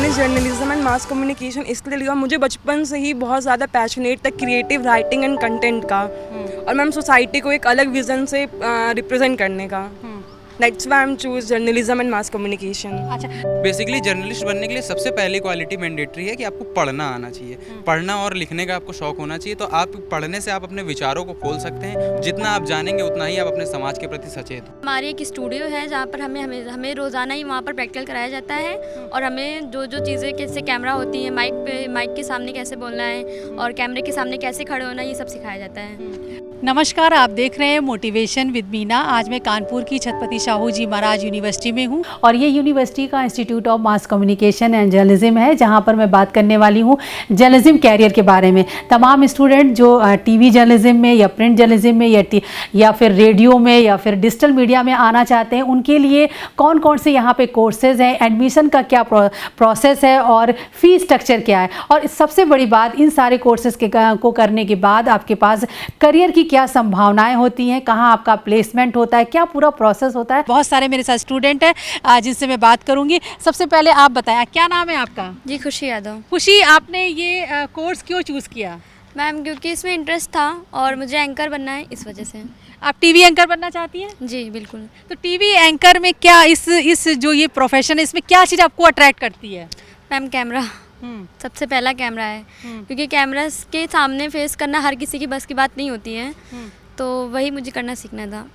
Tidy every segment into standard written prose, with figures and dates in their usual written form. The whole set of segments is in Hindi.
मैंने जर्नलिज्म एंड मास कम्युनिकेशन इसलिए लिया, मुझे बचपन से ही बहुत ज़्यादा पैशनेट था क्रिएटिव राइटिंग एंड कंटेंट का, और मैम सोसाइटी को एक अलग विज़न से रिप्रेजेंट करने का। That's why I am choose journalism and mass communication. अच्छा, बेसिकली जर्नलिस्ट बनने के लिए सबसे पहली क्वालिटी मैंडेटरी है कि आपको पढ़ना आना चाहिए। पढ़ना और लिखने का आपको शौक होना चाहिए। तो आप पढ़ने से आप अपने विचारों को खोल सकते हैं। जितना आप जानेंगे उतना ही आप अपने समाज के प्रति सचेत हो। हमारी एक स्टूडियो है जहाँ पर हमें रोज़ाना ही वहाँ पर प्रैक्टिकल कराया जाता है, और हमें जो चीज़ें कैसे कैमरा होती है, माइक के सामने कैसे बोलना है और कैमरे के सामने कैसे खड़े होना, ये सब सिखाया जाता है। नमस्कार, आप देख रहे हैं मोटिवेशन विद मीना। आज मैं कानपुर की छत्रपति साहू जी महाराज यूनिवर्सिटी में हूँ, और ये यूनिवर्सिटी का institute of mass communication and journalism है, जहाँ पर मैं बात करने वाली हूँ जर्नलिज्म कैरियर के बारे में। तमाम स्टूडेंट जो टीवी जर्नलिज्म में या प्रिंट जर्नलिज्म में या फिर रेडियो में या फिर डिजिटल मीडिया में आना चाहते हैं, उनके लिए कौन कौन से यहाँ पे कोर्सेज हैं, एडमिशन का क्या प्रोसेस है और फीस स्ट्रक्चर क्या है, और सबसे बड़ी बात, इन सारे कोर्सेज को करने के बाद आपके पास करियर की क्या संभावनाएं होती हैं, कहाँ आपका प्लेसमेंट होता है, क्या पूरा प्रोसेस होता है। बहुत सारे मेरे साथ स्टूडेंट हैं जिनसे मैं बात करूंगी। सबसे पहले आप बताएं, क्या नाम है आपका? जी, खुशी यादव। खुशी, आपने ये कोर्स क्यों चूज़ किया? मैम, क्योंकि इसमें इंटरेस्ट था और मुझे एंकर बनना है, इस वजह से। आप टीवी एंकर बनना चाहती हैं? जी बिल्कुल। तो टीवी एंकर में क्या इस जो ये प्रोफेशन है, इसमें क्या चीज़ आपको अट्रैक्ट करती है? मैम, कैमरा सबसे पहला कैमरा है, क्योंकि कैमरा के सामने फेस करना हर किसी की बस की बात नहीं होती है, तो वही मुझे करना सीखना था।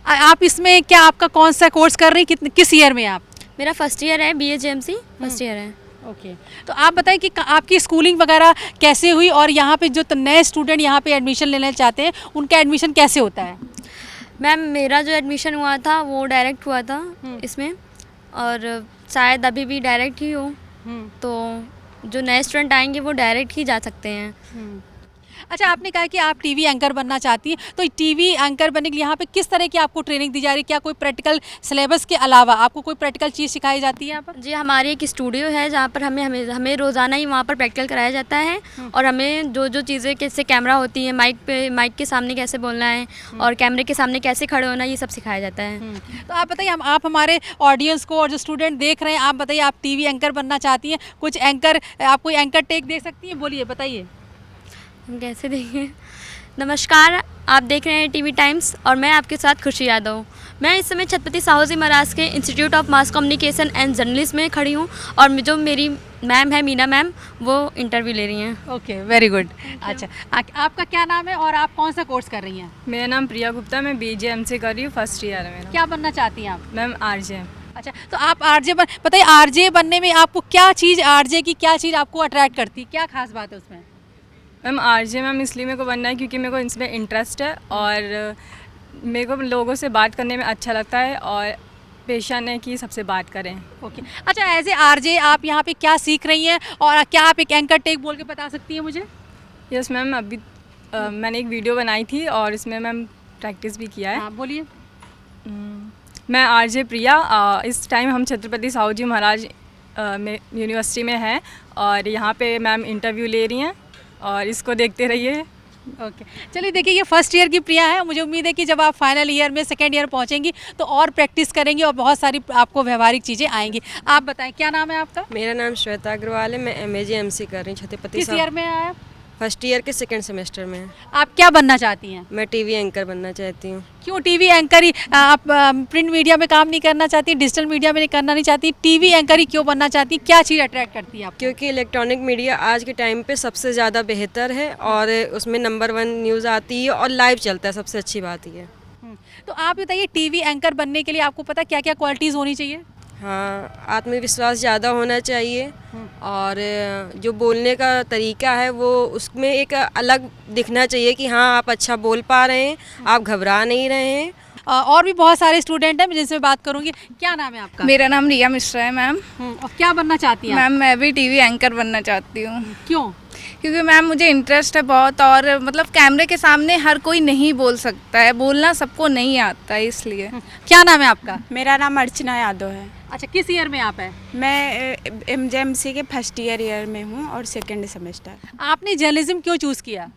आप इसमें क्या, आपका कौन सा कोर्स कर रही, किस ईयर में आप? मेरा फर्स्ट ईयर है, BA-JMC फर्स्ट ईयर है। ओके, तो आप बताएं कि आपकी स्कूलिंग वगैरह कैसे हुई, और यहाँ पे जो नए स्टूडेंट यहाँ पे एडमिशन लेना चाहते हैं, उनका एडमिशन कैसे होता है? मैम, मेरा जो एडमिशन हुआ था वो डायरेक्ट हुआ था इसमें, और शायद अभी भी डायरेक्ट ही हो, तो जो नए स्टूडेंट आएंगे वो डायरेक्ट ही जा सकते हैं। अच्छा, आपने कहा कि आप टीवी एंकर बनना चाहती हैं, तो टीवी एंकर बनने के लिए यहाँ पे किस तरह की आपको ट्रेनिंग दी जा रही है? क्या कोई प्रैक्टिकल सिलेबस के अलावा आपको कोई प्रैक्टिकल चीज़ सिखाई जाती है यहाँ पर? जी, हमारी एक स्टूडियो है जहाँ पर हमें रोज़ाना ही वहाँ पर प्रैक्टिकल कराया जाता है, और हमें जो चीज़ें कैसे कैमरा होती है, माइक के सामने कैसे बोलना है और कैमरे के सामने कैसे खड़े होना, ये सब सिखाया जाता है। तो आप बताइए, आप हमारे ऑडियंस को और जो स्टूडेंट देख रहे हैं, आप बताइए, आप टीवी एंकर बनना चाहती हैं, कुछ एंकर, आप कोई एंकर टेक दे सकती हैं? बोलिए, बताइए। हम कैसे देखें? नमस्कार, आप देख रहे हैं टीवी टाइम्स और मैं आपके साथ खुशी यादव। मैं इस समय छत्रपति साहू जी महाराज के institute of mass communication and journalism में खड़ी हूँ, और जो मेरी मैम है मीना मैम, वो इंटरव्यू ले रही हैं। Okay, very good. अच्छा, आपका क्या नाम है और आप कौन सा कोर्स कर रही हैं? मेरा नाम प्रिया गुप्ता, मैं BJMC कर रही हूँ, फर्स्ट ईयर है मेरा। क्या बनना चाहती हैं आप? Ma'am, RJ। अच्छा, तो आप आरजे बताइए, आरजे बनने में आपको क्या चीज़, आरजे की क्या चीज़ आपको अट्रैक्ट करती है, क्या खास बात है उसमें? मैम, RJ मैम इसलिए मेरे को बनना है क्योंकि मेरे को इसमें इंटरेस्ट है, और मेरे को लोगों से बात करने में अच्छा लगता है, और पेशन है कि सबसे बात करें। ओके, अच्छा, एज ए आरजे आप यहाँ पे क्या सीख रही हैं, और क्या आप एक एंकर टेक बोल के बता सकती हैं मुझे? यस मैम, अभी मैंने एक वीडियो बनाई थी और इसमें मैम प्रैक्टिस भी किया है। हाँ, बोलिए। मैं RJ प्रिया, इस टाइम हम छत्रपति साहू जी महाराज में यूनिवर्सिटी में हैं, और यहाँ पे मैम इंटरव्यू ले रही हैं, और इसको देखते रहिए। ओके, चलिए, देखिए, ये फर्स्ट ईयर की प्रिया है। मुझे उम्मीद है कि जब आप फाइनल ईयर में सेकेंड ईयर पहुंचेंगी तो और प्रैक्टिस करेंगी और बहुत सारी आपको व्यवहारिक चीज़ें आएंगी। आप बताएं, क्या नाम है आपका? मेरा नाम श्वेता अग्रवाल है, मैं MAG-MC कर रही हूँ छत्रपति। किस ईयर में आया? फर्स्ट ईयर के सेकंड सेमेस्टर में। आप क्या बनना चाहती हैं? मैं टीवी एंकर बनना चाहती हूँ। क्यों टीवी एंकर ही? आप प्रिंट मीडिया में काम नहीं करना चाहती, डिजिटल मीडिया में करना नहीं चाहती, टीवी एंकर ही क्यों बनना चाहती? क्या चीज़ अट्रैक्ट करती है आपको? क्योंकि इलेक्ट्रॉनिक मीडिया आज के टाइम पे सबसे ज़्यादा बेहतर है, और उसमें नंबर 1 न्यूज़ आती है और लाइव चलता है, सबसे अच्छी बात ये है। तो आप बताइए, टीवी एंकर बनने के लिए आपको पता क्या क्या क्वालिटीज़ होनी चाहिए? हाँ, आत्मविश्वास ज़्यादा होना चाहिए, और जो बोलने का तरीका है वो उसमें एक अलग दिखना चाहिए कि हाँ, आप अच्छा बोल पा रहे हैं, आप घबरा नहीं रहे हैं। और भी बहुत सारे स्टूडेंट हैं जिनसे बात करूंगी। क्या नाम है आपका? मेरा नाम रिया मिश्रा है मैम। और क्या बनना चाहती हैं आप? मैम, मैं भी टीवी एंकर बनना चाहती हूँ। क्यों? क्योंकि मैम मुझे इंटरेस्ट है बहुत, और मतलब कैमरे के सामने हर कोई नहीं बोल सकता है, बोलना सबको नहीं आता है, इसलिए। क्या नाम है आपका? मेरा नाम अर्चना यादव है। अच्छा, किस ईयर में आप हैं? मैं MJMC के फर्स्ट ईयर में हूँ और सेकंड सेमेस्टर। आपने जर्नलिज्म क्यों चूज़ किया?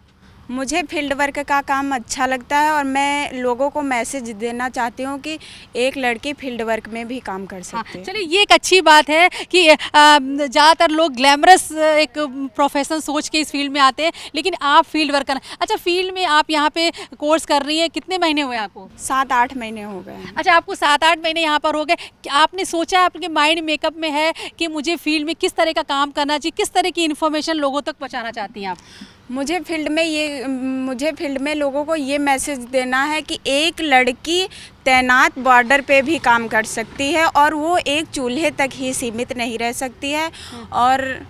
मुझे फील्ड वर्क का काम अच्छा लगता है और मैं लोगों को मैसेज देना चाहती हूँ कि एक लड़की फील्ड वर्क में भी काम कर हाँ, सकती है। चलिए ये एक अच्छी बात है कि ज़्यादातर लोग ग्लैमरस एक प्रोफेशन सोच के इस फील्ड में आते हैं, लेकिन आप फील्ड वर्क करना। अच्छा, फील्ड में आप यहाँ पे कोर्स कर रही हैं, कितने महीने हुए आपको? 7-8 महीने हो गए हैं। अच्छा, आपको 7-8 महीने यहाँ पर हो गए। क्या आपने सोचा, आपके माइंड मेकअप में है कि मुझे फील्ड में किस तरह का काम करना चाहिए, किस तरह की इन्फॉर्मेशन लोगों तक पहुँचाना चाहती हैं आप? मुझे फील्ड में लोगों को ये मैसेज देना है कि एक लड़की तैनात बॉर्डर पे भी काम कर सकती है और वो एक चूल्हे तक ही सीमित नहीं रह सकती है। और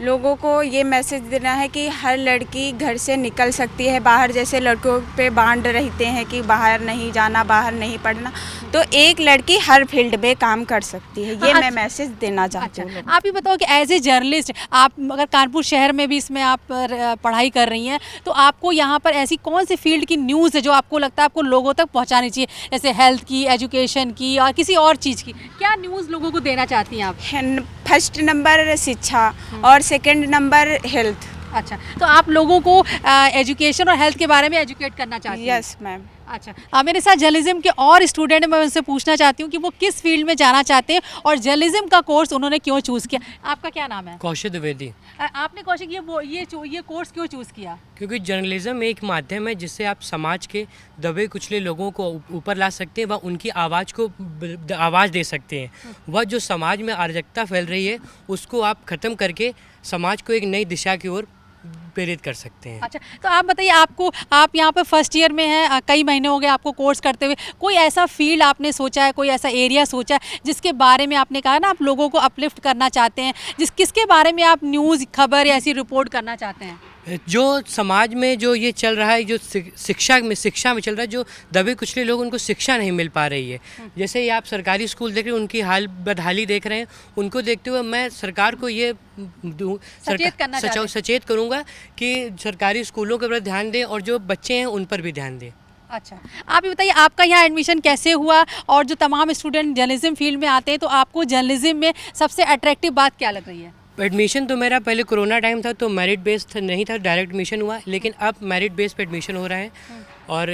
लोगों को ये मैसेज देना है कि हर लड़की घर से निकल सकती है बाहर। जैसे लड़कों पे बांध रहते हैं कि बाहर नहीं जाना, बाहर नहीं पढ़ना, तो एक लड़की हर फील्ड में काम कर सकती है। ये मैं मैसेज देना चाहती हूँ। आप ये बताओ कि एज ए जर्नलिस्ट आप अगर कानपुर शहर में भी इसमें आप पढ़ाई कर रही हैं, तो आपको यहाँ पर ऐसी कौन सी फील्ड की न्यूज़ है जो आपको लगता है आपको लोगों तक पहुँचानी चाहिए, जैसे हेल्थ की, एजुकेशन की और किसी और चीज़ की? क्या न्यूज़ लोगों को देना चाहती हैं आप? फर्स्ट नंबर शिक्षा और सेकंड नंबर हेल्थ। अच्छा, तो आप लोगों को एजुकेशन और हेल्थ के बारे में एजुकेट करना चाहती हैं? Yes ma'am. अच्छा, मेरे साथ जर्नलिज्म के और स्टूडेंट मैं उनसे पूछना चाहती हूँ कि वो किस फील्ड में जाना चाहते हैं और जर्नलिज्म का कोर्स उन्होंने क्यों चूज़ किया। आपका क्या नाम है? कौशिक द्विवेदी। आपने कौशिक ये कोर्स क्यों चूज़ किया? क्योंकि जर्नलिज्म एक माध्यम है जिससे आप समाज के दबे कुचले लोगों को ऊपर ला सकते हैं व उनकी आवाज़ को आवाज़ दे सकते हैं। वह जो समाज में अराजकता फैल रही है उसको आप ख़त्म करके समाज को एक नई दिशा की ओर प्रेरित कर सकते हैं। अच्छा, तो आप बताइए, आप यहाँ पर फर्स्ट ईयर में हैं, कई महीने हो गए आपको कोर्स करते हुए, कोई ऐसा फील्ड आपने सोचा है, कोई ऐसा एरिया सोचा है जिसके बारे में आपने कहा ना आप लोगों को अपलिफ्ट करना चाहते हैं, किसके बारे में आप न्यूज़ खबर या ऐसी रिपोर्ट करना चाहते हैं? जो समाज में जो ये चल रहा है, जो शिक्षा में चल रहा है, जो दबे कुचले लोग उनको शिक्षा नहीं मिल पा रही है। जैसे ये आप सरकारी स्कूल देख रहे हैं, उनकी बदहाली देख रहे हैं, उनको देखते हुए मैं सरकार को ये सचेत करूँगा कि सरकारी स्कूलों के ऊपर ध्यान दें और जो बच्चे हैं उन पर भी ध्यान दें। अच्छा, आप ये बताइए आपका यहाँ एडमिशन कैसे हुआ और जो तमाम स्टूडेंट जर्नलिज्म फील्ड में आते हैं तो आपको जर्नलिज्म में सबसे अट्रैक्टिव बात क्या लग रही है? एडमिशन तो मेरा पहले कोरोना टाइम था तो मेरिट बेस्ड नहीं था, डायरेक्ट एडमिशन हुआ, लेकिन अब मेरिट बेस पे एडमिशन हो रहा है। और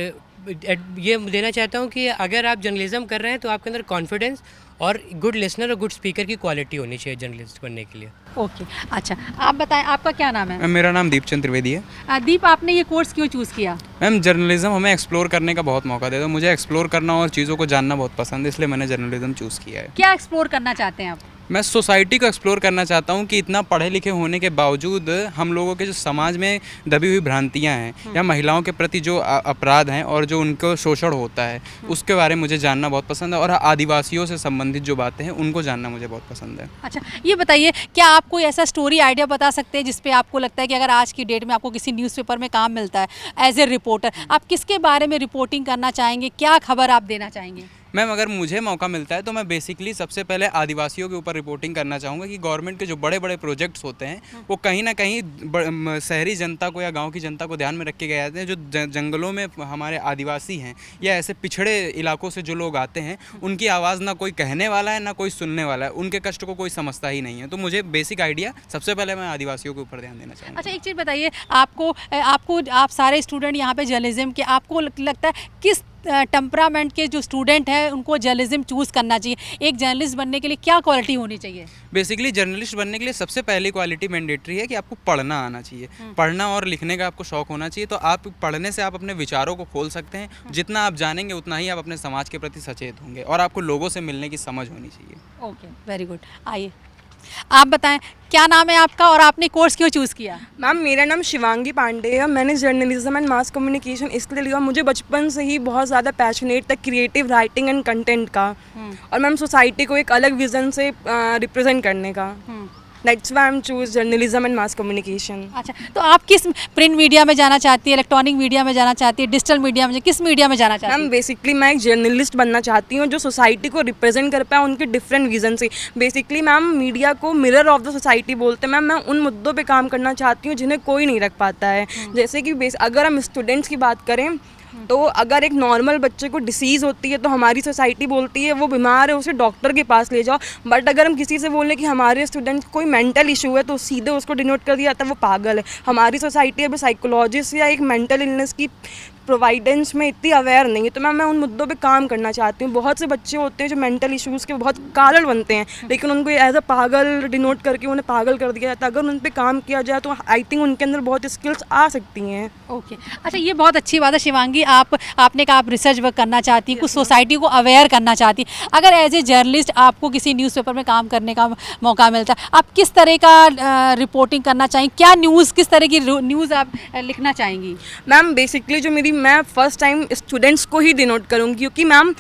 ये देना चाहता हूँ कि अगर आप जर्नलिज्म कर रहे हैं तो आपके अंदर कॉन्फिडेंस और गुड लिसनर और गुड स्पीकर की क्वालिटी होनी चाहिए जर्नलिस्ट बनने के लिए। ओके, अच्छा आप बताएं आपका क्या नाम है? मेरा नाम दीपचंद त्रिवेदी है। दीप, आपने ये कोर्स क्यों चूज़ किया? मैम, जर्नलिज्म हमें एक्सप्लोर करने का बहुत मौका देता है। मुझे एक्सप्लोर करना और चीज़ों को जानना बहुत पसंद है, इसलिए मैंने जर्नलिज्म चूज़ किया है। क्या एक्सप्लोर करना चाहते हैं आप? मैं सोसाइटी को एक्सप्लोर करना चाहता हूँ कि इतना पढ़े लिखे होने के बावजूद हम लोगों के जो समाज में दबी हुई भ्रांतियाँ हैं या महिलाओं के प्रति जो अपराध हैं और जो उनको शोषण होता है उसके बारे में मुझे जानना बहुत पसंद है। और आदिवासियों से संबंधित जो बातें हैं उनको जानना मुझे बहुत पसंद है। अच्छा, ये बताइए, क्या आप कोई ऐसा स्टोरी आइडिया बता सकते हैं जिसपे आपको लगता है कि अगर आज की डेट में आपको किसी न्यूज़पेपर में काम मिलता है एज ए रिपोर्टर, आप किसके बारे में रिपोर्टिंग करना चाहेंगे, क्या खबर आप देना चाहेंगे? मैम, अगर मुझे मौका मिलता है तो मैं बेसिकली सबसे पहले आदिवासियों के ऊपर रिपोर्टिंग करना चाहूँगा कि गवर्नमेंट के जो बड़े बड़े प्रोजेक्ट्स होते हैं वो कहीं ना कहीं शहरी जनता को या गांव की जनता को ध्यान में रख के गए जाते हैं। जो जंगलों में हमारे आदिवासी हैं या ऐसे पिछड़े इलाकों से जो लोग आते हैं उनकी आवाज़ ना कोई कहने वाला है ना कोई सुनने वाला है, उनके कष्ट को कोई समझता ही नहीं है। तो मुझे बेसिक आइडिया सबसे पहले मैं आदिवासियों के ऊपर ध्यान देना चाहूँगा। अच्छा, एक चीज़ बताइए, आप सारे स्टूडेंट यहाँ पे जर्नलिज्म के, आपको लगता है किस टेम्परामेंट के जो स्टूडेंट हैं उनको जर्नलिज्म चूज़ करना चाहिए? एक जर्नलिस्ट बनने के लिए क्या क्वालिटी होनी चाहिए? बेसिकली जर्नलिस्ट बनने के लिए सबसे पहली क्वालिटी मैंडेटरी है कि आपको पढ़ना आना चाहिए। पढ़ना और लिखने का आपको शौक होना चाहिए। तो आप पढ़ने से आप अपने विचारों को खोल सकते हैं। जितना आप जानेंगे उतना ही आप अपने समाज के प्रति सचेत होंगे और आपको लोगों से मिलने की समझ होनी चाहिए। Okay, very good. आइए आप बताएं क्या नाम है आपका और आपने कोर्स क्यों चूज़ किया? मैम, मेरा नाम शिवांगी पांडे है। मैंने जर्नलिज्म एंड मास कम्युनिकेशन इसलिए लिया, मुझे बचपन से ही बहुत ज़्यादा पैशनेट था क्रिएटिव राइटिंग एंड कंटेंट का और मैम सोसाइटी को एक अलग विज़न से रिप्रेजेंट करने का। That's why I am choose journalism and mass communication. अच्छा, तो आप किस प्रिंट मीडिया में जाना चाहती है, इलेक्ट्रॉनिक मीडिया में जाना चाहती है, डिजिटल मीडिया में, किस मीडिया में जाना चाहती है? मैम, बेसिकली मैं एक जर्नलिस्ट बनना चाहती हूँ जो सोसाइटी को रिप्रेजेंट कर पाए उनके डिफरेंट विजन से। बेसिकली मैम, मीडिया को मिरर ऑफ द सोसाइटी बोलते हैं। मैम, मैं उन मुद्दों पे काम करना चाहती हूँ जिन्हें कोई नहीं रख पाता है। जैसे कि अगर हम स्टूडेंट्स की बात करें तो अगर एक नॉर्मल बच्चे को डिसीज़ होती है तो हमारी सोसाइटी बोलती है वो बीमार है, उसे डॉक्टर के पास ले जाओ। बट अगर हम किसी से बोलें कि हमारे स्टूडेंट कोई मेंटल इशू है तो सीधे उसको डिनोट कर दिया जाता है वो पागल है। हमारी सोसाइटी अभी साइकोलॉजिस्ट या एक मेंटल इलनेस की प्रोवाइडेंस में इतनी अवेयर नहीं है। तो मैं उन मुद्दों पे काम करना चाहती हूँ। बहुत से बच्चे होते हैं जो मेंटल इश्यूज़ के बहुत कारण बनते हैं, लेकिन उनको एज अ पागल डिनोट करके उन्हें पागल कर दिया जाता है। अगर उन पे काम किया जाए तो आई थिंक उनके अंदर बहुत स्किल्स आ सकती हैं। ओके अच्छा, ये बहुत अच्छी बात है शिवांगी। आपने कहा आप रिसर्च वर्क करना चाहती हैं, कुछ सोसाइटी को अवेयर करना चाहती हैं। अगर एज ए जर्नलिस्ट आपको किसी न्यूज़पेपर में काम करने का मौका मिलता है, आप किस तरह का रिपोर्टिंग करना चाहेंगी? क्या न्यूज़, किस तरह की न्यूज़ आप लिखना चाहेंगी? मैम बेसिकली जो मैं फर्स्ट टाइम स्टूडेंट्स को ही डिनोट करूँगी, क्योंकि मैम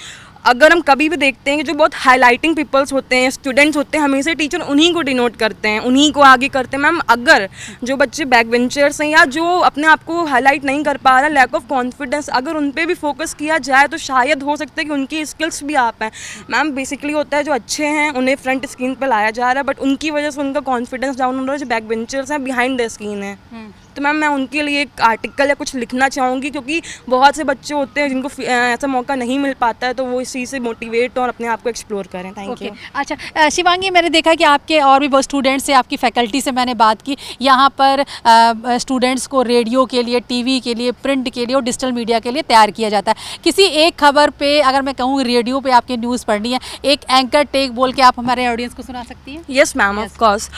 अगर हम कभी भी देखते हैं कि जो बहुत हाईलाइटिंग पीपल्स होते हैं, स्टूडेंट्स होते हैं, हमेशा टीचर उन्हीं को डिनोट करते हैं, उन्हीं को आगे करते हैं। मैम अगर जो बच्चे बैक बेंचर्स हैं या जो अपने आप को हाईलाइट नहीं कर पा रहा, लैक ऑफ कॉन्फिडेंस, अगर उन पर भी फोकस किया जाए तो शायद हो सकता है कि उनकी स्किल्स भी आ पाएँ। मैम बेसिकली होता है जो अच्छे हैं उन्हें फ्रंट स्क्रीन पर लाया जा रहा है, बट उनकी वजह से उनका कॉन्फिडेंस डाउन हो रहा है। जो बैक बेंचर्स हैं बिहाइंड द स्क्रीन है, तो मैम मैं उनके लिए एक आर्टिकल या कुछ लिखना चाहूँगी, क्योंकि बहुत से बच्चे होते हैं जिनको ऐसा मौका नहीं मिल पाता है, तो वो इस चीज़ से मोटिवेट और अपने आप को एक्सप्लोर करें। Thank you. अच्छा शिवांगी, मैंने देखा कि आपके और भी बहुत स्टूडेंट्स से, आपकी फैकल्टी से मैंने बात की, यहाँ पर स्टूडेंट्स को रेडियो के लिए, टीवी के लिए, प्रिंट के लिए और डिजिटल मीडिया के लिए तैयार किया जाता है। किसी एक खबर पे, अगर मैं कहूँ रेडियो पे आपके न्यूज़ पढ़नी है, एक एंकर टेक बोल के आप हमारे ऑडियंस को सुना सकती हैं? Yes ma'am, of course.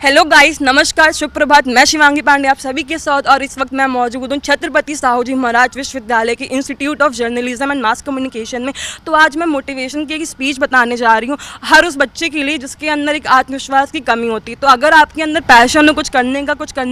Hello guys, नमस्कार, शुभ प्रभात। मैं शिवांगी पांडे आप सभी के साथ, और इस वक्त मैं मौजूद हूँ छत्रपति साहू जी महाराज विश्वविद्यालय के institute of journalism and mass communication में। तो आज मैं मोटिवेशन की एक स्पीच बताने जा रही हूँ हर उस बच्चे के लिए जिसके अंदर एक आत्मविश्वास की कमी होती है। तो अगर आपके अंदर पैशन हो, कुछ करने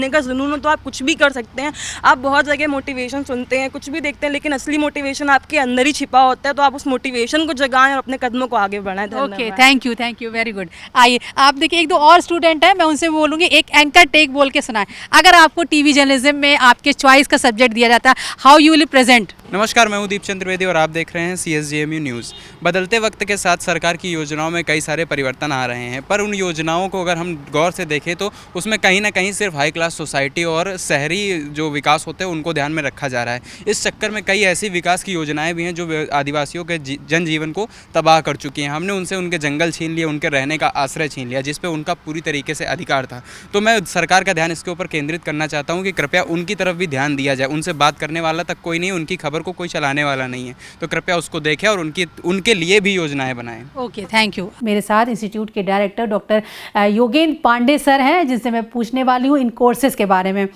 का जुनून हो, तो आप कुछ भी कर सकते हैं। आप बहुत जगह मोटिवेशन सुनते हैं, कुछ भी देखते हैं, लेकिन असली मोटिवेशन आपके अंदर ही छिपा होता है। तो आप उस मोटिवेशन को जगाएं और अपने कदमों को आगे बढ़ाएं। Okay, thank you, very good. आइए आप देखिए, एक दो और स्टूडेंट हैं, मैं उनसे बोलूँगी एक एंकर टेक बोल के सुनाएं। अगर आपको टीवी जर्नलिज्म में आपके चॉइस का सब्जेक्ट दिया जाता है, हाउ यू विल प्रेजेंट? नमस्कार, मैं हूं दीप चंद्र बेदी और आप देख रहे हैं CSJMU न्यूज़। बदलते वक्त के साथ सरकार की योजनाओं में कई सारे परिवर्तन आ रहे हैं, पर उन योजनाओं को अगर हम गौर से देखें तो उसमें कहीं ना कहीं सिर्फ हाई क्लास सोसाइटी और शहरी जो विकास होते हैं उनको ध्यान में रखा जा रहा है। इस चक्कर में कई ऐसी विकास की योजनाएं भी हैं जो आदिवासियों के जनजीवन को तबाह कर चुकी हैं। हमने उनसे उनके जंगल छीन लिए, उनके रहने का आश्रय छीन लिया, जिस पर उनका पूरी तरीके से अधिकार था। तो मैं सरकार का ध्यान इसके ऊपर केंद्रित करना चाहता हूँ कि कृपया उनकी तरफ भी ध्यान दिया जाए। उनसे बात करने वाला तक कोई नहीं, उनकी खबर को कोई चलाने वाला नहीं है, तो कृपया उसको देखें और उनके लिए भी योजनाएं बनाएं। Okay, thank you. मेरे साथ इंस्टीट्यूट के director doctor Yogendra Pandey sir हैं, जिनसे मैं पूछने वाली हूँ इन कोर्सेज के बारे में।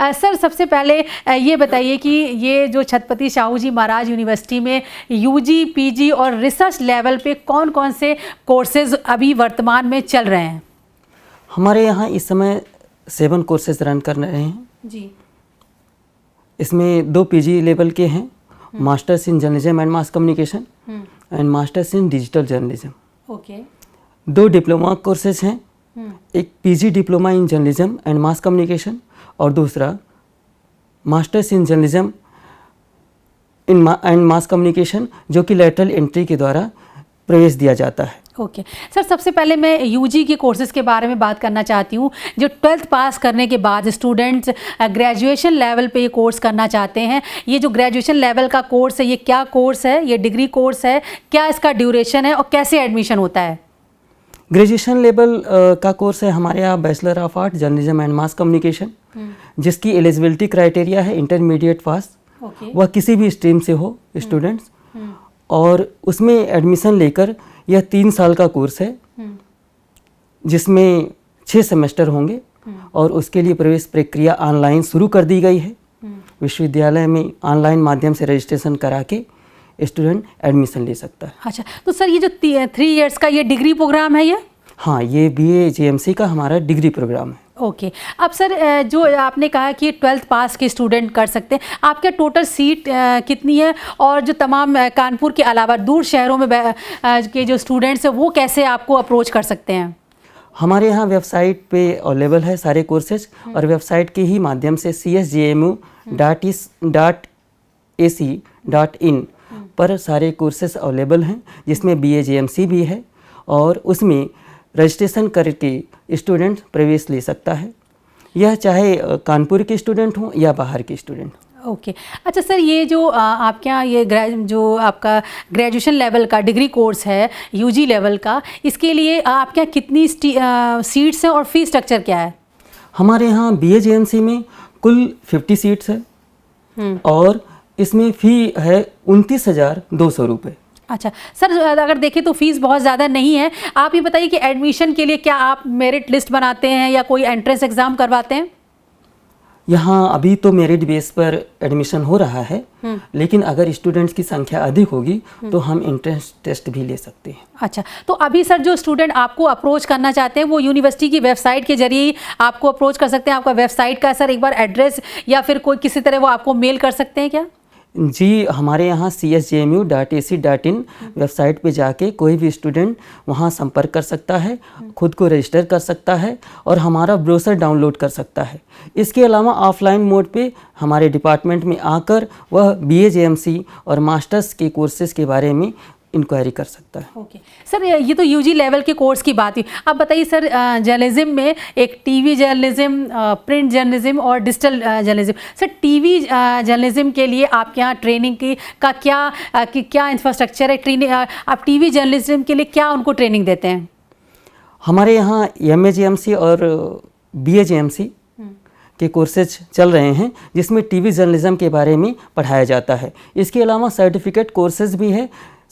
सर सबसे पहले ये बताइए कि ये जो छत्रपति साहू जी महाराज यूनिवर्सिटी में UG, PG और रिसर्च लेवल पे कौन कौन से कोर्सेज अभी वर्तमान में चल रहे हैं? हमारे यहाँ इस समय 7 कोर्सेज रन कर रहे हैं जी। इसमें 2 PG लेवल के हैं, masters in journalism and mass communication and masters in digital journalism. Okay. 2 diploma courses हैं, एक PG diploma in journalism and mass communication और दूसरा masters in journalism and mass communication, जो कि लेटरल एंट्री के द्वारा प्रवेश दिया जाता है। ओके सर, सबसे पहले मैं UG के कोर्सेज़ के बारे में बात करना चाहती हूँ। जो 12th पास करने के बाद स्टूडेंट्स ग्रेजुएशन लेवल पे ये कोर्स करना चाहते हैं, ये जो ग्रेजुएशन लेवल का कोर्स है, ये क्या कोर्स है? ये डिग्री कोर्स है? क्या इसका ड्यूरेशन है और कैसे एडमिशन होता है? ग्रेजुएशन लेवल का कोर्स है हमारे यहाँ bachelor of art journalism and mass communication, जिसकी एलिजिबिलिटी क्राइटेरिया है इंटरमीडिएट पास। वह किसी भी स्ट्रीम से हो स्टूडेंट्स, और उसमें एडमिशन लेकर यह 3 साल का कोर्स है, जिसमें 6 सेमेस्टर होंगे और उसके लिए प्रवेश प्रक्रिया ऑनलाइन शुरू कर दी गई है। विश्वविद्यालय में ऑनलाइन माध्यम से रजिस्ट्रेशन करा के स्टूडेंट एडमिशन ले सकता है। अच्छा, तो सर ये जो 3 इयर्स का ये डिग्री प्रोग्राम है ये? हाँ, ये BA JMC का हमारा डिग्री प्रोग्राम है। ओके। अब सर जो आपने कहा कि 12th पास के स्टूडेंट कर सकते हैं, आपके टोटल सीट कितनी है, और जो तमाम कानपुर के अलावा दूर शहरों में के जो स्टूडेंट्स हैं वो कैसे आपको अप्रोच कर सकते हैं? हमारे यहाँ वेबसाइट पे अवेलेबल है सारे कोर्सेज, और वेबसाइट के ही माध्यम से csjmu.ac.in पर सारे कोर्सेज अवेलेबल हैं, जिसमें BA JMC भी है, और उसमें रजिस्ट्रेशन करके स्टूडेंट प्रवेश ले सकता है, यह चाहे कानपुर के स्टूडेंट हों या बाहर के स्टूडेंट। ओके अच्छा सर, ये जो आपके यहाँ ये जो आपका ग्रेजुएशन लेवल का डिग्री कोर्स है यूजी लेवल का, इसके लिए आपके यहाँ कितनी सीट्स हैं और फी स्ट्रक्चर क्या है? हमारे यहाँ BA-JMC में कुल 50 सीट्स है और इसमें फ़ी है 29,200 रुपये। अच्छा सर, अगर देखें तो फीस बहुत ज़्यादा नहीं है। आप ये बताइए कि एडमिशन के लिए क्या आप मेरिट लिस्ट बनाते हैं या कोई एंट्रेंस एग्ज़ाम करवाते हैं? यहाँ अभी तो मेरिट बेस पर एडमिशन हो रहा है, लेकिन अगर स्टूडेंट्स की संख्या अधिक होगी तो हम एंट्रेंस टेस्ट भी ले सकते हैं। अच्छा, तो अभी सर जो स्टूडेंट आपको अप्रोच करना चाहते हैं वो यूनिवर्सिटी की वेबसाइट के जरिए ही आपको अप्रोच कर सकते हैं। आपका वेबसाइट का सर एक बार एड्रेस या फिर कोई किसी तरह वो आपको मेल कर सकते हैं क्या? जी, हमारे यहाँ csjmu.ac.in वेबसाइट पे जाके कोई भी स्टूडेंट वहाँ संपर्क कर सकता है, खुद को रजिस्टर कर सकता है और हमारा ब्रोशर डाउनलोड कर सकता है। इसके अलावा ऑफलाइन मोड पे हमारे डिपार्टमेंट में आकर वह BA-JMC और मास्टर्स के कोर्सेज़ के बारे में इंक्वायरी कर सकता है। ओके सर, ये तो यूजी लेवल के कोर्स की बात हुई। अब बताइए सर, जर्नलिज्म में एक टीवी जर्नलिज्म, प्रिंट जर्नलिज्म और digital journalism. Sir TV journalism के लिए आपके यहाँ ट्रेनिंग का क्या इंफ्रास्ट्रक्चर है? ट्रेनिंग आप टीवी जर्नलिज्म के लिए क्या उनको ट्रेनिंग देते हैं? हमारे यहाँ MA-JMC और BA-JMC के कोर्सेज चल रहे हैं जिसमें टीवी जर्नलिज्म के बारे में पढ़ाया जाता है। इसके अलावा सर्टिफिकेट कोर्सेज भी है,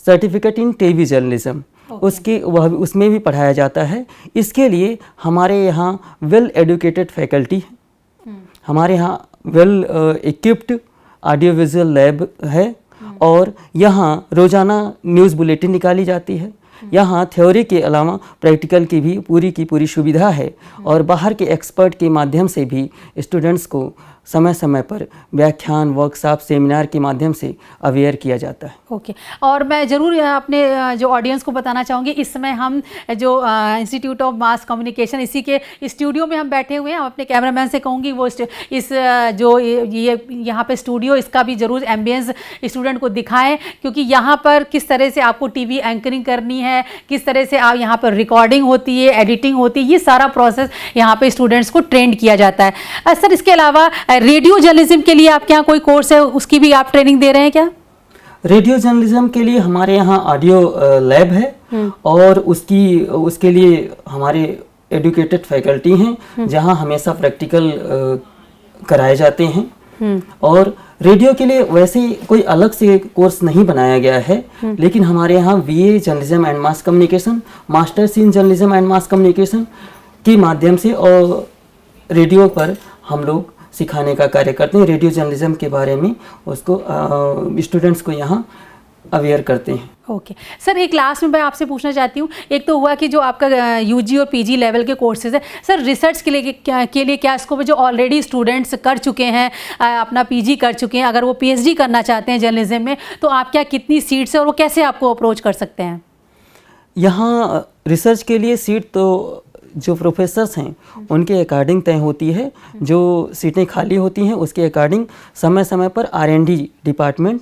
सर्टिफिकेट इन टीवी जर्नलिज्म, उसमें भी पढ़ाया जाता है। इसके लिए हमारे यहाँ वेल एडुकेटेड फैकल्टी है, हमारे यहाँ well equipped audio visual lab है और यहाँ रोज़ाना न्यूज़ बुलेटिन निकाली जाती है। यहाँ थ्योरी के अलावा प्रैक्टिकल की भी पूरी सुविधा है और बाहर के एक्सपर्ट के माध्यम से भी स्टूडेंट्स को समय समय पर व्याख्यान, वर्कशॉप, सेमिनार के माध्यम से अवेयर किया जाता है। ओके और मैं ज़रूर अपने जो ऑडियंस को बताना चाहूँगी, इस समय हम जो इंस्टीट्यूट ऑफ मास कम्युनिकेशन इसी के स्टूडियो में हम बैठे हुए हैं। हम अपने कैमरामैन से कहूँगी वो इस जो ये यहाँ पे स्टूडियो, इसका भी ज़रूर एम्बियंस स्टूडेंट को दिखाएं, क्योंकि यहाँ पर किस तरह से आपको टीवी एंकरिंग करनी है, किस तरह से आप यहाँ पर रिकॉर्डिंग होती है, एडिटिंग होती है, ये सारा प्रोसेस यहाँ पे स्टूडेंट्स को ट्रेंड किया जाता है। सर इसके अलावा रेडियो जर्नलिज्म के लिए आपके यहाँ कोई कोर्स है, उसकी भी आप ट्रेनिंग दे रहे हैं क्या? रेडियो जर्नलिज्म के लिए हमारे यहाँ ऑडियो लैब है और उसके लिए हमारे एडुकेटेड फैकल्टी हैं जहाँ हमेशा प्रैक्टिकल कराए जाते हैं। और रेडियो के लिए वैसे कोई अलग से कोर्स नहीं बनाया गया है, लेकिन हमारे यहाँ BA journalism and mass communication, masters in journalism and mass communication के माध्यम से और रेडियो पर हम लोग सिखाने का कार्य करते हैं। रेडियो जर्नलिज्म के बारे में उसको स्टूडेंट्स को यहाँ अवेयर करते हैं। ओके सर, एक लास्ट में मैं आपसे पूछना चाहती हूँ, एक तो हुआ कि जो आपका UG और PG लेवल के कोर्सेज है, सर रिसर्च के लिए क्या स्कोप है? जो ऑलरेडी स्टूडेंट्स कर चुके हैं, अपना PG कर चुके हैं, अगर वो PhD करना चाहते हैं जर्नलिज्म में, तो आप क्या कितनी सीट्स है और वो कैसे आपको अप्रोच कर सकते हैं? यहाँ रिसर्च के लिए सीट तो जो प्रोफेसर्स हैं उनके अकॉर्डिंग तय होती है। जो सीटें खाली होती हैं उसके अकॉर्डिंग समय समय पर R&D डिपार्टमेंट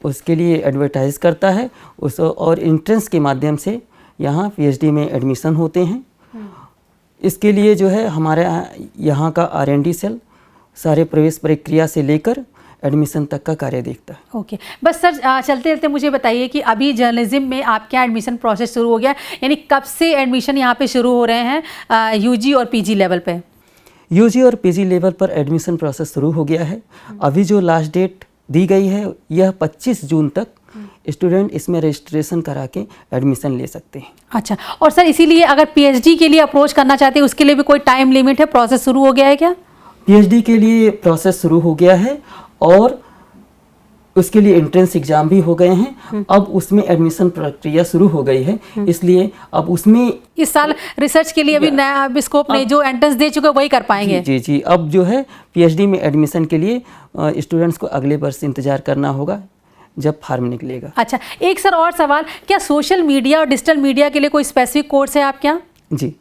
उसके लिए एडवर्टाइज करता है और एंट्रेंस के माध्यम से यहाँ PhD में एडमिशन होते हैं। इसके लिए जो है हमारे यहाँ का R&D सेल सारे प्रवेश प्रक्रिया से लेकर एडमिशन तक का कार्य देखता है। ओके बस सर, चलते चलते मुझे बताइए कि अभी जर्नलिज्म में आपके यहाँ एडमिशन प्रोसेस शुरू हो गया, यानी कब से एडमिशन यहाँ पे शुरू हो रहे हैं UG और PG लेवल पे? UG और PG लेवल पर एडमिशन प्रोसेस शुरू हो गया है। अभी जो लास्ट डेट दी गई है यह 25 जून तक स्टूडेंट इसमें रजिस्ट्रेशन करा के एडमिशन ले सकते हैं। अच्छा, और सर इसीलिए अगर PhD के लिए अप्रोच करना चाहते हैं उसके लिए भी कोई टाइम लिमिट है? प्रोसेस शुरू हो गया है क्या? PhD के लिए प्रोसेस शुरू हो गया है और उसके लिए एंट्रेंस एग्जाम भी हो गए हैं। अब उसमें एडमिशन प्रक्रिया शुरू हो गई है, इसलिए अब उसमें इस साल रिसर्च के लिए अभी नया स्कोप नहीं, जो एंट्रेंस दे चुके वही कर पाएंगे। जी अब जो है PhD में एडमिशन के लिए स्टूडेंट्स को अगले वर्ष इंतजार करना होगा जब फार्म निकलेगा। अच्छा, एक सर और सवाल, क्या सोशल मीडिया और डिजिटल मीडिया के लिए कोई स्पेसिफिक कोर्स है आपके यहाँ? जी,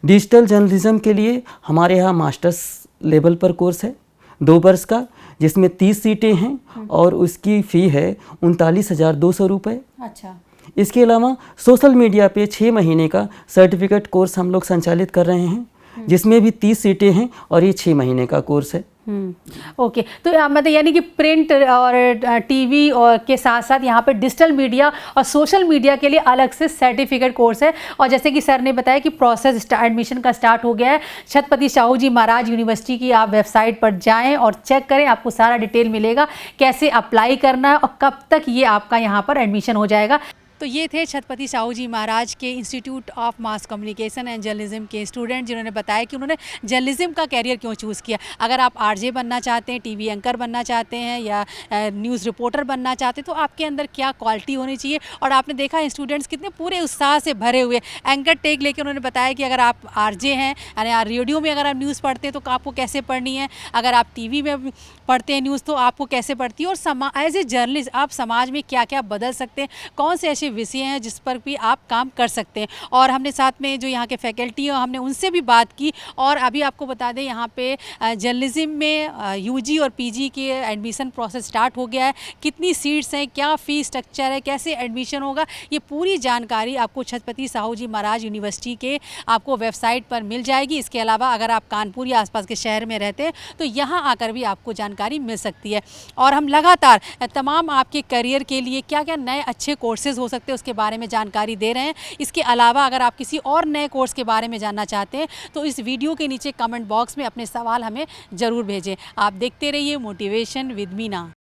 डिजिटल जर्नलिज्म के लिए हमारे यहाँ मास्टर्स लेवल पर कोर्स है 2 वर्ष का, जिसमें 30 सीटें हैं और उसकी फ़ी है 39,200 रुपये। अच्छा, इसके अलावा सोशल मीडिया पे 6 महीने का सर्टिफिकेट कोर्स हम लोग संचालित कर रहे हैं, जिसमें भी 30 सीटें हैं और ये 6 महीने का कोर्स है। ओके, तो मतलब यानी कि प्रिंट और टीवी और के साथ साथ यहाँ पे डिजिटल मीडिया और सोशल मीडिया के लिए अलग से सर्टिफिकेट कोर्स है। और जैसे कि सर ने बताया कि प्रोसेस एडमिशन का स्टार्ट हो गया है। छत्रपति शाहू जी महाराज यूनिवर्सिटी की आप वेबसाइट पर जाएं और चेक करें, आपको सारा डिटेल मिलेगा कैसे अप्लाई करना है और कब तक ये आपका यहाँ पर एडमिशन हो जाएगा। तो ये थे छत्रपति साहू जी महाराज के institute of mass communication and journalism के स्टूडेंट, जिन्होंने बताया कि उन्होंने जर्नलिज्म का कैरियर क्यों चूज़ किया। अगर आप आरजे बनना चाहते हैं, टीवी एंकर बनना चाहते हैं या न्यूज़ रिपोर्टर बनना चाहते हैं, तो आपके अंदर क्या क्वालिटी होनी चाहिए। और आपने देखा स्टूडेंट्स कितने पूरे उत्साह से भरे हुए एंकर टेक लेके उन्होंने बताया कि अगर आप आरजे हैं यानी रेडियो में अगर आप न्यूज़ पढ़ते हैं तो आपको कैसे पढ़नी है, अगर आप टीवी में पढ़ते हैं न्यूज़ तो आपको कैसे पढ़ती है, और एज ए जर्नलिस्ट आप समाज में क्या क्या बदल सकते हैं, कौन से ऐसे विषय हैं जिस पर भी आप काम कर सकते हैं। और हमने साथ में जो यहाँ के फैकल्टी हैं हमने उनसे भी बात की। और अभी आपको बता दें यहाँ पे जर्नलिज्म में यूजी और पीजी के एडमिशन प्रोसेस स्टार्ट हो गया है। कितनी सीट्स हैं, क्या फ़ीस स्ट्रक्चर है, कैसे एडमिशन होगा, ये पूरी जानकारी आपको छत्रपति साहू जी महाराज यूनिवर्सिटी के आपको वेबसाइट पर मिल जाएगी। इसके अलावा अगर आप कानपुर या आसपास के शहर में रहते हैं तो यहाँ आकर भी आपको जानकारी मिल सकती है। और हम लगातार तमाम आपके करियर के लिए क्या क्या नए अच्छे कोर्सेज़ हो सकते हैं उसके बारे में जानकारी दे रहे हैं। इसके अलावा अगर आप किसी और नए कोर्स के बारे में जानना चाहते हैं तो इस वीडियो के नीचे कमेंट बॉक्स में अपने सवाल हमें ज़रूर भेजें। आप देखते रहिए मोटिवेशन विद मीना।